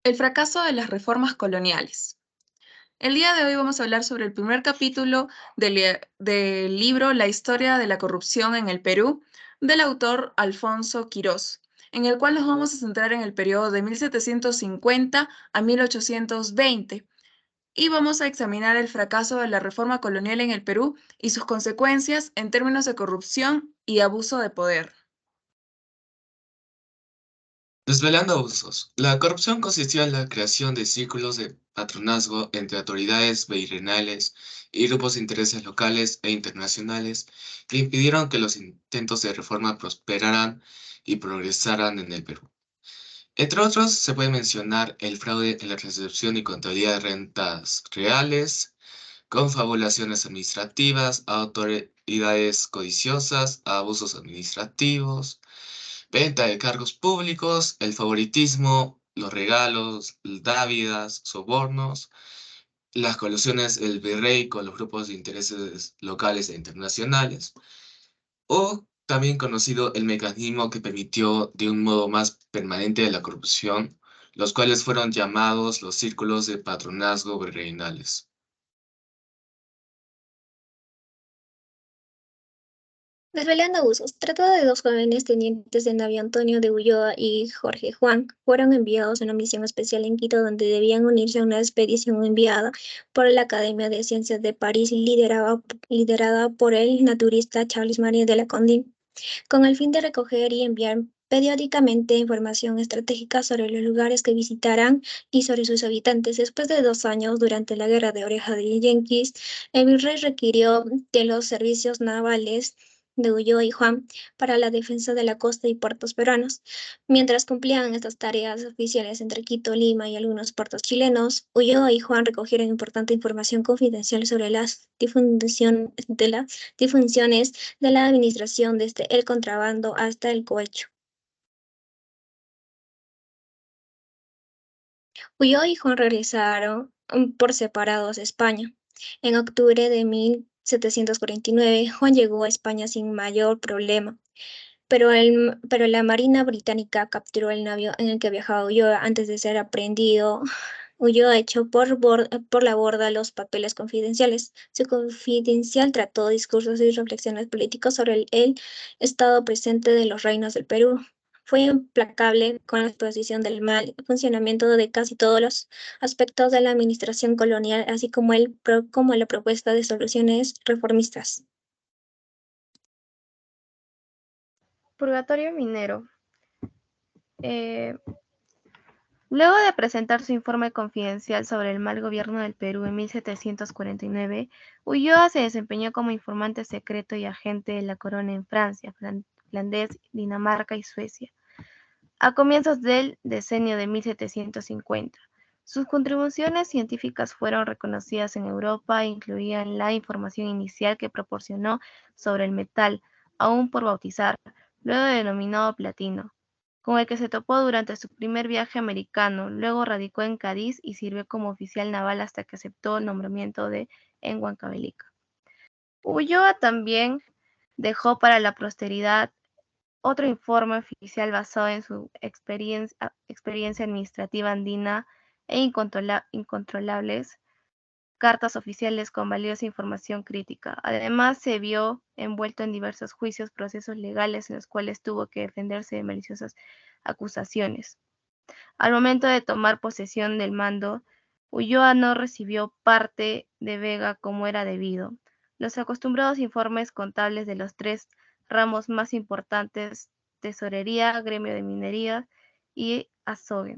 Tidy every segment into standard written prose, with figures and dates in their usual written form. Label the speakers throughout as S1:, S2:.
S1: El fracaso de las reformas coloniales. El día de hoy vamos a hablar sobre el primer capítulo del libro La historia de la corrupción en el Perú, del autor Alfonso Quirós, en el cual nos vamos a centrar en el periodo de 1750 a 1820 y vamos a examinar el fracaso de la reforma colonial en el Perú y sus consecuencias en términos de corrupción y abuso de poder.
S2: Desvelando abusos. La corrupción consistió en la creación de círculos de patronazgo entre autoridades virreinales y grupos de intereses locales e internacionales que impidieron que los intentos de reforma prosperaran y progresaran en el Perú. Entre otros, se puede mencionar el fraude en la recepción y contabilidad de rentas reales, confabulaciones administrativas, autoridades codiciosas, abusos administrativos, venta de cargos públicos, el favoritismo, los regalos, dávidas, sobornos, las colusiones del virrey con los grupos de intereses locales e internacionales, o también conocido el mecanismo que permitió de un modo más permanente la corrupción, los cuales fueron llamados los círculos de patronazgo virreinales.
S3: Desvelando abusos. Trata de dos jóvenes tenientes de navío Antonio de Ulloa y Jorge Juan. Fueron enviados a una misión especial en Quito donde debían unirse a una expedición enviada por la Academia de Ciencias de París liderada por el naturista Charles Marie de la Condé, con el fin de recoger y enviar periódicamente información estratégica sobre los lugares que visitarán y sobre sus habitantes. Después de 2 años, durante la Guerra de Oreja de Yanquis, el virrey requirió de los servicios navales de Ulloa y Juan para la defensa de la costa y puertos peruanos. Mientras cumplían estas tareas oficiales entre Quito, Lima y algunos puertos chilenos, Ulloa y Juan recogieron importante información confidencial sobre las difunciones de la administración desde el contrabando hasta el cohecho. Ulloa y Juan regresaron por separados a España. En octubre de 1749, Juan llegó a España sin mayor problema, pero la Marina británica capturó el navío en el que viajaba Ulloa antes de ser aprehendido. Ulloa echó por la borda los papeles confidenciales. Su confidencial trató discursos y reflexiones políticas sobre el estado presente de los reinos del Perú. Fue implacable con la exposición del mal funcionamiento de casi todos los aspectos de la administración colonial, así como la propuesta de soluciones reformistas.
S4: Purgatorio minero. Luego de presentar su informe confidencial sobre el mal gobierno del Perú en 1749, Ulloa se desempeñó como informante secreto y agente de la corona en Francia, Flandes, Dinamarca y Suecia, a comienzos del decenio de 1750. Sus contribuciones científicas fueron reconocidas en Europa e incluían la información inicial que proporcionó sobre el metal, aún por bautizar, luego denominado platino, con el que se topó durante su primer viaje americano. Luego radicó en Cádiz y sirvió como oficial naval hasta que aceptó el nombramiento en Huancavelica. Ulloa también dejó para la posteridad otro informe oficial basado en su experiencia administrativa andina e incontrolables cartas oficiales con valiosa información crítica. Además, se vio envuelto en diversos juicios, procesos legales en los cuales tuvo que defenderse de maliciosas acusaciones. Al momento de tomar posesión del mando, Ulloa no recibió parte de Vega como era debido. Los acostumbrados informes contables de los tres ramos más importantes, tesorería, gremio de minería y azogue.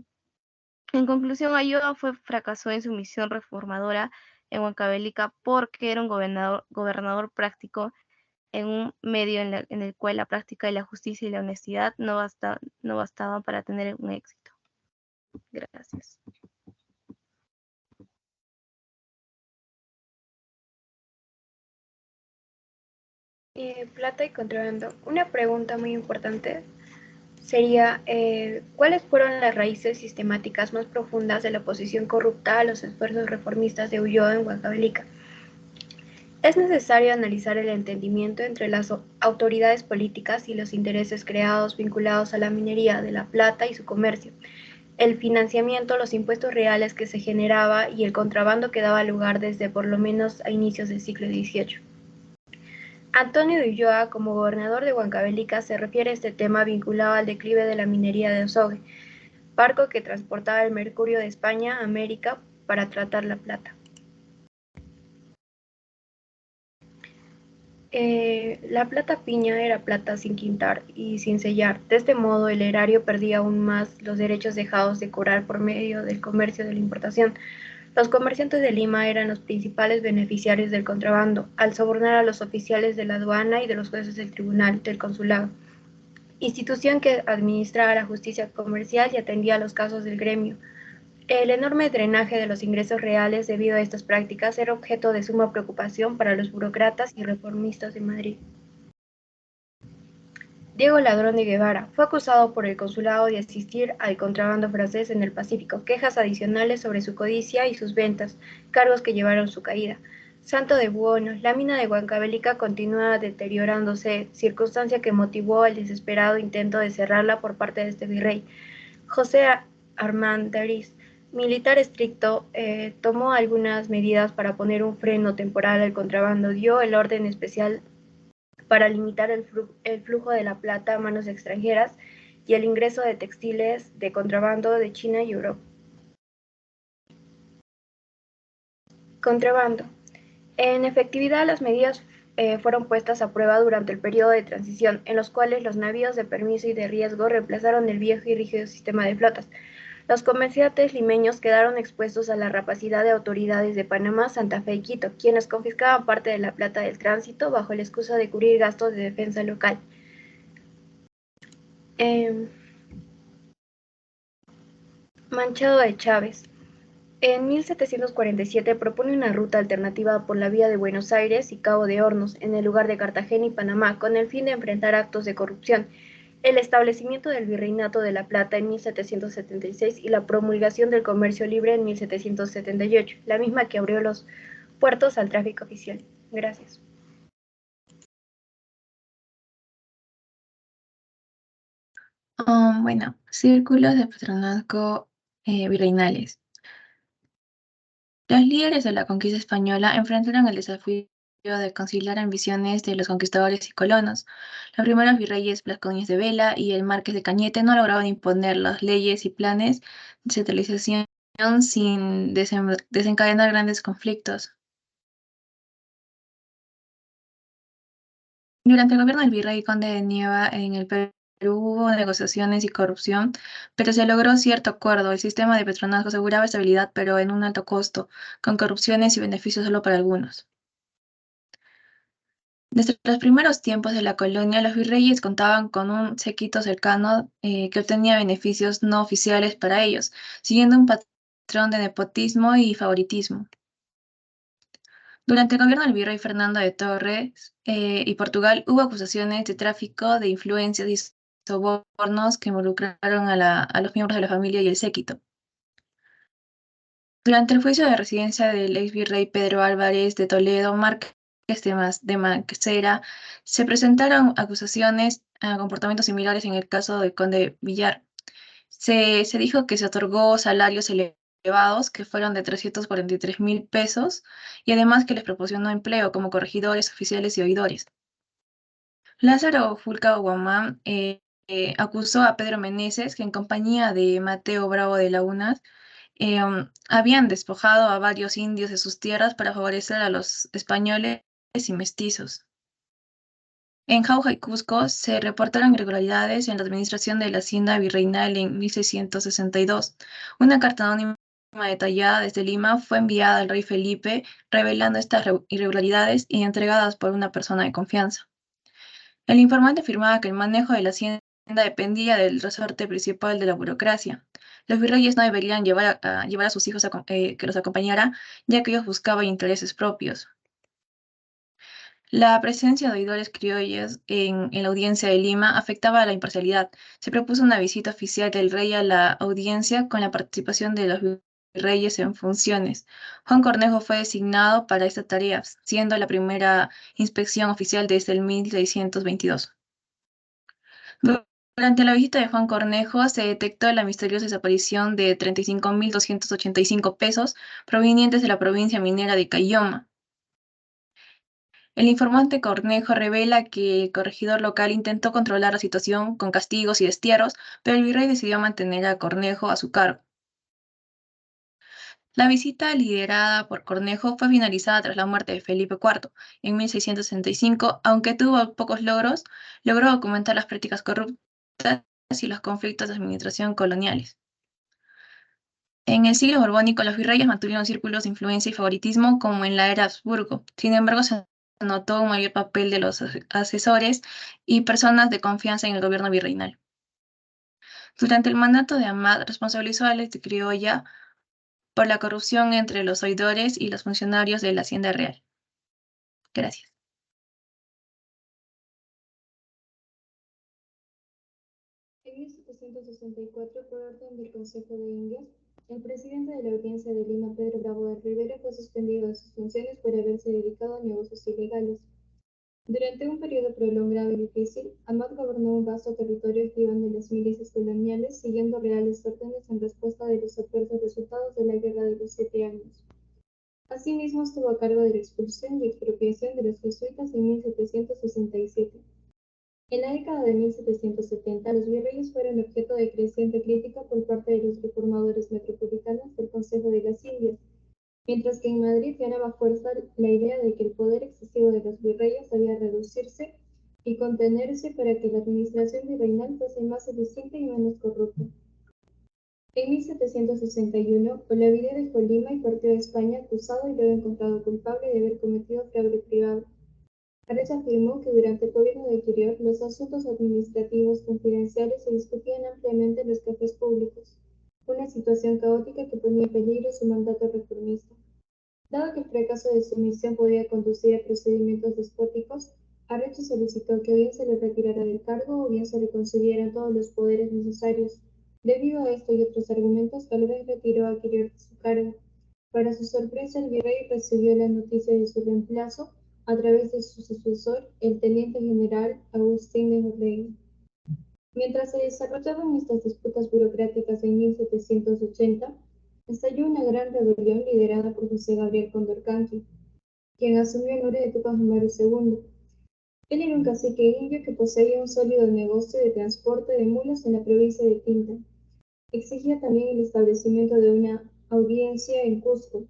S4: En conclusión, Ulloa fracasó en su misión reformadora en Huancavelica porque era un gobernador práctico en un medio en el cual la práctica de la justicia y la honestidad no bastaban para tener un éxito. Gracias.
S5: Plata y contrabando. Una pregunta muy importante sería, ¿cuáles fueron las raíces sistemáticas más profundas de la oposición corrupta a los esfuerzos reformistas de Ulloa en Huancavelica? Es necesario analizar el entendimiento entre las autoridades políticas y los intereses creados vinculados a la minería de la plata y su comercio. el financiamiento, los impuestos reales que se generaba y el contrabando que daba lugar desde por lo menos a inicios del siglo XVIII. Antonio de Ulloa, como gobernador de Huancavelica, se refiere a este tema vinculado al declive de la minería de Azogue, barco que transportaba el mercurio de España a América para tratar la plata. La plata piña era plata sin quintar y sin sellar. De este modo, el erario perdía aún más los derechos dejados de cobrar por medio del comercio de la importación. Los comerciantes de Lima eran los principales beneficiarios del contrabando, al sobornar a los oficiales de la aduana y de los jueces del tribunal del consulado, institución que administraba la justicia comercial y atendía los casos del gremio. El enorme drenaje de los ingresos reales debido a estas prácticas era objeto de suma preocupación para los burócratas y reformistas de Madrid. Diego Ladrón de Guevara fue acusado por el consulado de asistir al contrabando francés en el Pacífico, quejas adicionales sobre su codicia y sus ventas, cargos que llevaron su caída. Santo de Buono, la mina de Huancavelica continúa deteriorándose, circunstancia que motivó el desesperado intento de cerrarla por parte de este virrey. José Armandariz, militar estricto, tomó algunas medidas para poner un freno temporal al contrabando, dio el orden especial para limitar el flujo de la plata a manos extranjeras y el ingreso de textiles de contrabando de China y Europa. Contrabando. En efectividad, las medidas fueron puestas a prueba durante el periodo de transición, en los cuales los navíos de permiso y de riesgo reemplazaron el viejo y rígido sistema de flotas. Los comerciantes limeños quedaron expuestos a la rapacidad de autoridades de Panamá, Santa Fe y Quito, quienes confiscaban parte de la plata del tránsito bajo la excusa de cubrir gastos de defensa local. Manchado de Chávez. En 1747 propone una ruta alternativa por la vía de Buenos Aires y Cabo de Hornos, en el lugar de Cartagena y Panamá, con el fin de enfrentar actos de corrupción, el establecimiento del Virreinato de la Plata en 1776 y la promulgación del comercio libre en 1778, la misma que abrió los puertos al tráfico oficial. Gracias.
S1: Bueno, círculos de patronazgo virreinales. Los líderes de la conquista española enfrentaron el desafío de conciliar ambiciones de los conquistadores y colonos. Los primeros virreyes Blas Núñez de Vela y el Marqués de Cañete no lograban imponer las leyes y planes de centralización sin desencadenar grandes conflictos. Durante el gobierno del virrey Conde de Nieva en el Perú hubo negociaciones y corrupción, pero se logró cierto acuerdo. El sistema de patronazgo aseguraba estabilidad, pero en un alto costo, con corrupciones y beneficios solo para algunos. Desde los primeros tiempos de la colonia, los virreyes contaban con un séquito cercano que obtenía beneficios no oficiales para ellos, siguiendo un patrón de nepotismo y favoritismo. Durante el gobierno del virrey Fernando de Torres y Portugal hubo acusaciones de tráfico de influencias y sobornos que involucraron a los miembros de la familia y el séquito. Durante el juicio de residencia del ex virrey Pedro Álvarez de Toledo, Márquez de Mancera, se presentaron acusaciones a comportamientos similares en el caso del conde Villar. Se dijo que se otorgó salarios elevados, que fueron de 343.000 pesos, y además que les proporcionó empleo como corregidores, oficiales y oidores. Lázaro Fulca Guamán acusó a Pedro Meneses, que en compañía de Mateo Bravo de Lagunas, habían despojado a varios indios de sus tierras para favorecer a los españoles y mestizos. En Jauja y Cusco se reportaron irregularidades en la administración de la hacienda virreinal en 1662. Una carta anónima detallada desde Lima fue enviada al rey Felipe, revelando estas irregularidades y entregadas por una persona de confianza. El informante afirmaba que el manejo de la hacienda dependía del resorte principal de la burocracia. Los virreyes no deberían llevar a sus hijos que los acompañara, ya que ellos buscaban intereses propios. La presencia de oidores criollos en la audiencia de Lima afectaba a la imparcialidad. Se propuso una visita oficial del rey a la audiencia con la participación de los virreyes en funciones. Juan Cornejo fue designado para esta tarea, siendo la primera inspección oficial desde el 1622. Durante la visita de Juan Cornejo se detectó la misteriosa desaparición de 35.285 pesos provenientes de la provincia minera de Caylloma. El informante Cornejo revela que el corregidor local intentó controlar la situación con castigos y destierros, pero el virrey decidió mantener a Cornejo a su cargo. La visita liderada por Cornejo fue finalizada tras la muerte de Felipe IV en 1665, aunque tuvo pocos logros, logró documentar las prácticas corruptas y los conflictos de administración coloniales. En el siglo borbónico, los virreyes mantuvieron círculos de influencia y favoritismo como en la era Habsburgo. Sin embargo, se notó un mayor papel de los asesores y personas de confianza en el gobierno virreinal. Durante el mandato de Amat, responsabilizó a Alex de Criolla por la corrupción entre los oidores y los funcionarios de la Hacienda Real. Gracias.
S6: En 1764, por orden del Consejo de Indias, el presidente de la Audiencia de Lima, Pedro Bravo de Rivera, fue suspendido de sus funciones por haberse dedicado a negocios ilegales. Durante un periodo prolongado y difícil, Amat gobernó un vasto territorio esquivando las milicias coloniales, siguiendo reales órdenes en respuesta de los adversos resultados de la Guerra de los 7 años. Asimismo, estuvo a cargo de la expulsión y expropiación de los jesuitas en 1767. En la década de 1770, los virreyes fueron objeto de creciente crítica por parte de los reformadores metropolitanos del Consejo de las Indias, mientras que en Madrid ganaba fuerza la idea de que el poder excesivo de los virreyes debía reducirse y contenerse para que la administración virreinal fuese más eficiente y menos corrupta. En 1761, Olavide dejó Lima y partió a España acusado y luego encontrado culpable de haber cometido fraude privado. Arrech afirmó que durante el gobierno de Quirior los asuntos administrativos confidenciales se discutían ampliamente en los cafés públicos, una situación caótica que ponía en peligro su mandato reformista. Dado que el fracaso de su misión podía conducir a procedimientos despóticos, Arrech solicitó que o bien se le retirara del cargo o bien se le concedieran todos los poderes necesarios. Debido a esto y otros argumentos, Calvet retiró a Quirior de su cargo. Para su sorpresa, el virrey recibió la noticia de su reemplazo a través de su sucesor, el teniente general Agustín de Jorrey. Mientras se desarrollaban estas disputas burocráticas en 1780, estalló una gran rebelión liderada por José Gabriel Condorcanqui, quien asumió el nombre de Tupac Amaru II. Él era un cacique indio que poseía un sólido negocio de transporte de mulas en la provincia de Tinta. Exigía también el establecimiento de una audiencia en Cusco.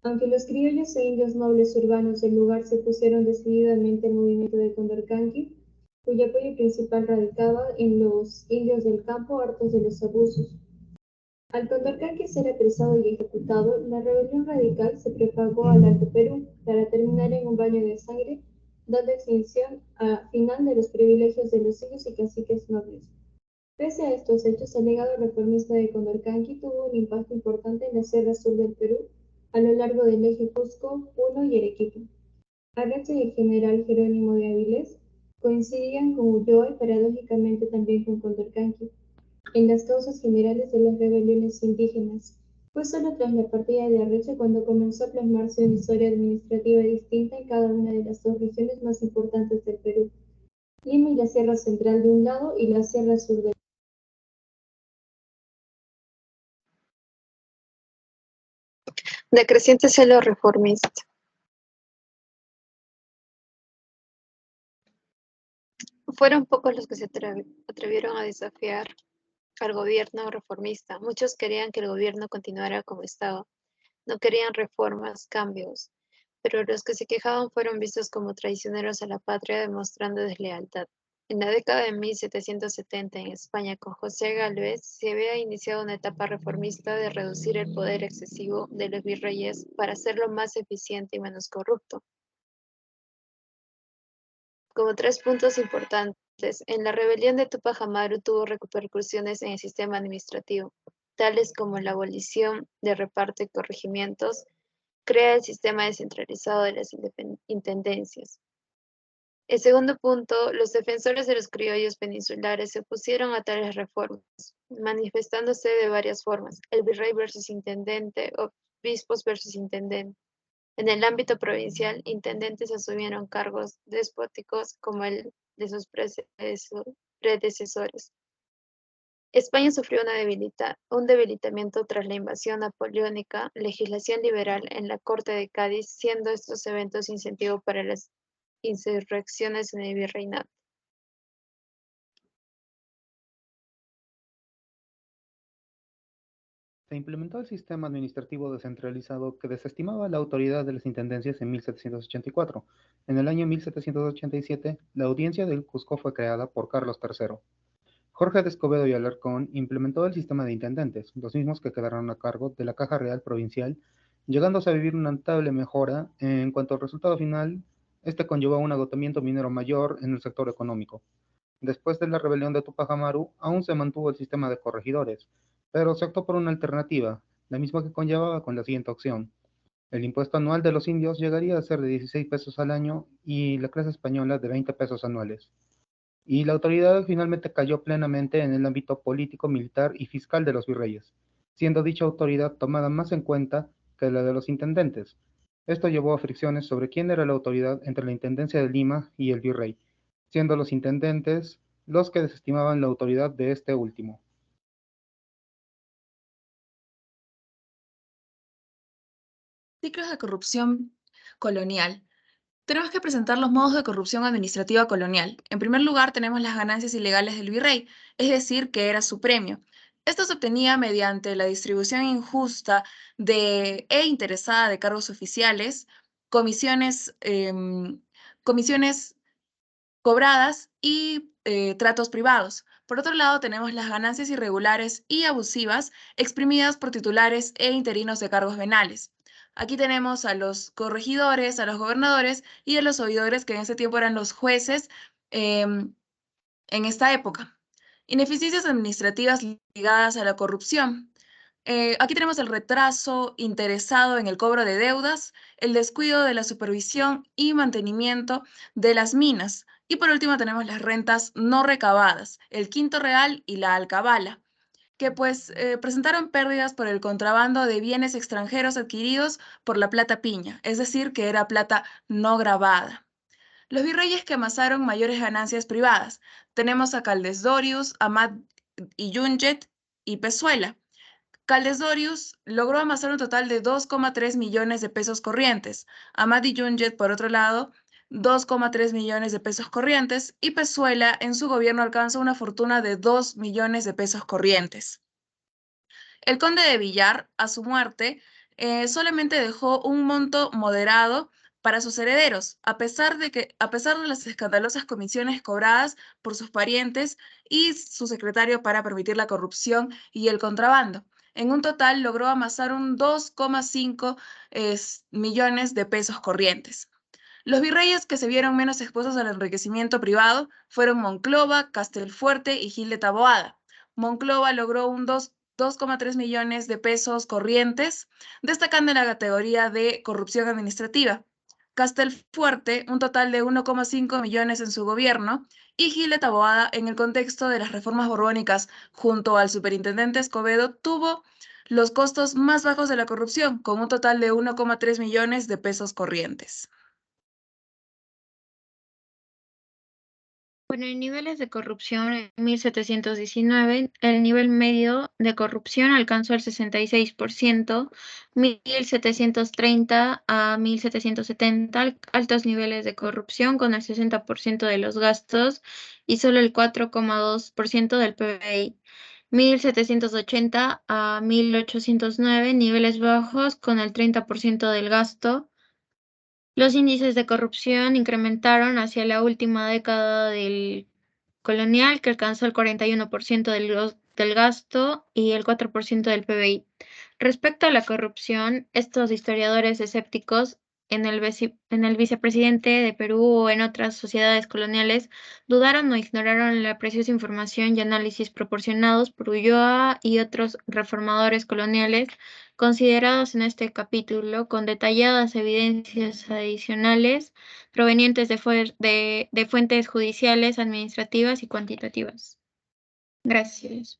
S6: Aunque los criollos e indios nobles urbanos del lugar se opusieron decididamente al movimiento de Condorcanqui, cuyo apoyo principal radicaba en los indios del campo hartos de los abusos. Al Condorcanqui ser apresado y ejecutado, la rebelión radical se propagó al Alto Perú para terminar en un baño de sangre, dando extinción final de los privilegios de los indios y caciques nobles. Pese a estos hechos, el legado reformista de Condorcanqui tuvo un impacto importante en la Sierra Sur del Perú, a lo largo del eje Cusco, Puno y Arequipa. Arrech y el general Jerónimo de Avilés coincidían con Ulloa y paradójicamente también con Condorcanqui en las causas generales de las rebeliones indígenas. Fue solo tras la partida de Arrech cuando comenzó a plasmarse una historia administrativa distinta en cada una de las dos regiones más importantes del Perú, Lima y la Sierra Central de un lado y la Sierra Sur del otro.
S7: De creciente celo reformista. Fueron pocos los que se atrevieron a desafiar al gobierno reformista. Muchos querían que el gobierno continuara como estaba. No querían reformas, cambios, pero los que se quejaban fueron vistos como traicioneros a la patria, demostrando deslealtad. En la década de 1770 en España, con José Gálvez, se había iniciado una etapa reformista de reducir el poder excesivo de los virreyes para hacerlo más eficiente y menos corrupto. Como 3 puntos importantes, en la rebelión de Tupac Amaru tuvo repercusiones en el sistema administrativo, tales como la abolición de reparto y corregimientos, crea el sistema descentralizado de las intendencias. El segundo punto, los defensores de los criollos peninsulares se opusieron a tales reformas, manifestándose de varias formas: el virrey versus intendente, obispos versus intendente. En el ámbito provincial, intendentes asumieron cargos despóticos como el de sus predecesores. España sufrió un debilitamiento tras la invasión napoleónica, legislación liberal en la Corte de Cádiz, siendo estos eventos incentivo para las insurrecciones en el virreinato.
S8: Se implementó el sistema administrativo descentralizado que desestimaba la autoridad de las intendencias en 1784. En el año 1787, la Audiencia del Cusco fue creada por Carlos III. Jorge de Escobedo y Alarcón implementó el sistema de intendentes, los mismos que quedaron a cargo de la Caja Real Provincial, llegándose a vivir una notable mejora. En cuanto al resultado final, este conllevó un agotamiento minero mayor en el sector económico. Después de la rebelión de Tupac Amaru, aún se mantuvo el sistema de corregidores, pero se optó por una alternativa, la misma que conllevaba con la siguiente opción. El impuesto anual de los indios llegaría a ser de 16 pesos al año y la clase española de 20 pesos anuales. Y la autoridad finalmente cayó plenamente en el ámbito político, militar y fiscal de los virreyes, siendo dicha autoridad tomada más en cuenta que la de los intendentes. Esto llevó a fricciones sobre quién era la autoridad entre la Intendencia de Lima y el virrey, siendo los intendentes los que desestimaban la autoridad de este último.
S1: Ciclos de corrupción colonial. Tenemos que presentar los modos de corrupción administrativa colonial. En primer lugar, tenemos las ganancias ilegales del virrey, es decir, que era su premio. Esto se obtenía mediante la distribución injusta e interesada de cargos oficiales, comisiones cobradas y tratos privados. Por otro lado, tenemos las ganancias irregulares y abusivas exprimidas por titulares e interinos de cargos venales. Aquí tenemos a los corregidores, a los gobernadores y a los oidores, que en ese tiempo eran los jueces en esta época. Ineficiencias administrativas ligadas a la corrupción. Aquí tenemos el retraso interesado en el cobro de deudas, el descuido de la supervisión y mantenimiento de las minas. Y por último tenemos las rentas no recabadas, el quinto real y la alcabala, que presentaron pérdidas por el contrabando de bienes extranjeros adquiridos por la plata piña, es decir, que era plata no grabada. Los virreyes que amasaron mayores ganancias privadas. Tenemos a Caldesdorius, Amat y Yunget y Pezuela. Caldesdorius logró amasar un total de 2,3 millones de pesos corrientes. Amat y Yunget, por otro lado, 2,3 millones de pesos corrientes, y Pezuela en su gobierno alcanza una fortuna de 2 millones de pesos corrientes. El conde de Villar, a su muerte, solamente dejó un monto moderado para sus herederos, a pesar de las escandalosas comisiones cobradas por sus parientes y su secretario para permitir la corrupción y el contrabando. En un total logró amasar un 2,5 millones de pesos corrientes. Los virreyes que se vieron menos expuestos al enriquecimiento privado fueron Monclova, Castelfuerte y Gil de Taboada. Monclova logró un 2,3 millones de pesos corrientes, destacando en la categoría de corrupción administrativa. Castelfuerte, un total de 1,5 millones en su gobierno, y Gil de Taboada, en el contexto de las reformas borbónicas, junto al superintendente Escobedo, tuvo los costos más bajos de la corrupción, con un total de 1,3 millones de pesos corrientes.
S5: Bueno, en niveles de corrupción, en 1719, el nivel medio de corrupción alcanzó el 66%, 1730 a 1770, altos niveles de corrupción con el 60% de los gastos y solo el 4,2% del PBI. 1780 a 1809, niveles bajos con el 30% del gasto. Los índices de corrupción incrementaron hacia la última década del colonial, que alcanzó el 41% del gasto y el 4% del PBI. Respecto a la corrupción, estos historiadores escépticos en el vicepresidente de Perú o en otras sociedades coloniales dudaron o ignoraron la preciosa información y análisis proporcionados por Ulloa y otros reformadores coloniales considerados en este capítulo, con detalladas evidencias adicionales provenientes de fuentes judiciales, administrativas y cuantitativas. Gracias.